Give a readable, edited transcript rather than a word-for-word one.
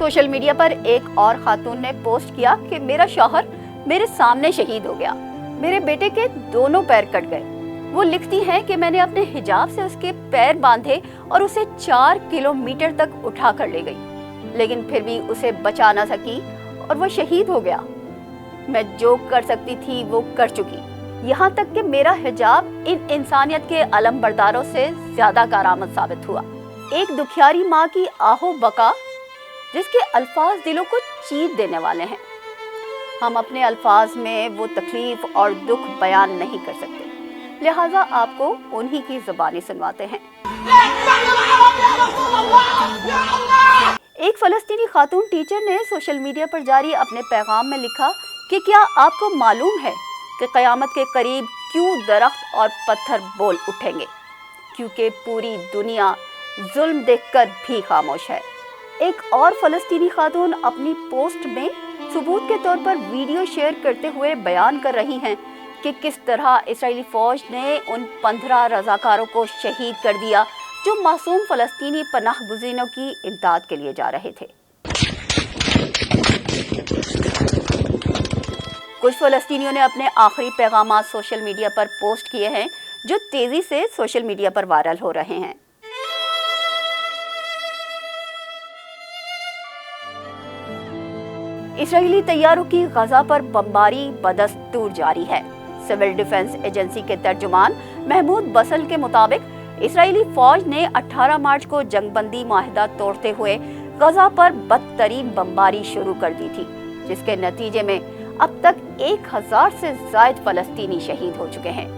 Social media पर एक और खातून ने पोस्ट किया कि मेरा शौहर मेरे सामने शहीद हो गया, मेरे बेटे के दोनों पैर कट गए। वो लिखती हैं कि मैंने अपने हिजाब से उसके पैर बांधे और उसे 4 किलोमीटर तक उठा कर ले गई, लेकिन फिर भी उसे बचा ना सकी और वो शहीद हो गया। मैं जो कर सकती थी वो कर चुकी, यहाँ तक कि मेरा हिजाब इन इंसानियत के अलम बरदारों से ज्यादा कारआमद साबित हुआ। एक दुखियारी माँ की आहो बका जिसके अल्फाज दिलों को चीर देने वाले हैं। हम अपने अल्फाज में वो तकलीफ और दुख बयान नहीं कर सकते, लिहाजा आपको उन्हीं की ज़ुबानी सुनवाते हैं। एक फ़लस्तीनी खातून टीचर ने सोशल मीडिया पर जारी अपने पैगाम में लिखा कि क्या आपको मालूम है कि क़यामत के करीब क्यों दरख्त और पत्थर बोल उठेंगे, क्योंकि पूरी दुनिया जुल्म देखकर भी खामोश है। एक और फ़लस्तीनी खातून अपनी पोस्ट में सबूत के तौर पर वीडियो शेयर करते हुए बयान कर रही हैं कि किस तरह इस्राएली फ़ौज ने उन 15 रज़ाकारों को शहीद कर दिया जो मासूम फ़लस्तीनी पनाह गुज़ीनों की इमदाद के लिए जा रहे थे। कुछ फ़लस्तीनियों ने अपने आखिरी पैगाम सोशल मीडिया पर पोस्ट किए हैं जो तेज़ी से सोशल मीडिया पर वायरल हो रहे हैं। इस्राएली तैयारों की गजा पर बमबारी बदस्तूर जारी है। सिविल डिफेंस एजेंसी के तर्जुमान महमूद बसल के मुताबिक इस्राएली फौज ने 18 मार्च को जंगबंदी माहिदा तोड़ते हुए गजा पर बदतरीन बमबारी शुरू कर दी थी, जिसके नतीजे में अब तक 1000 से ज़ायद फ़लस्तीनी शहीद हो चुके हैं।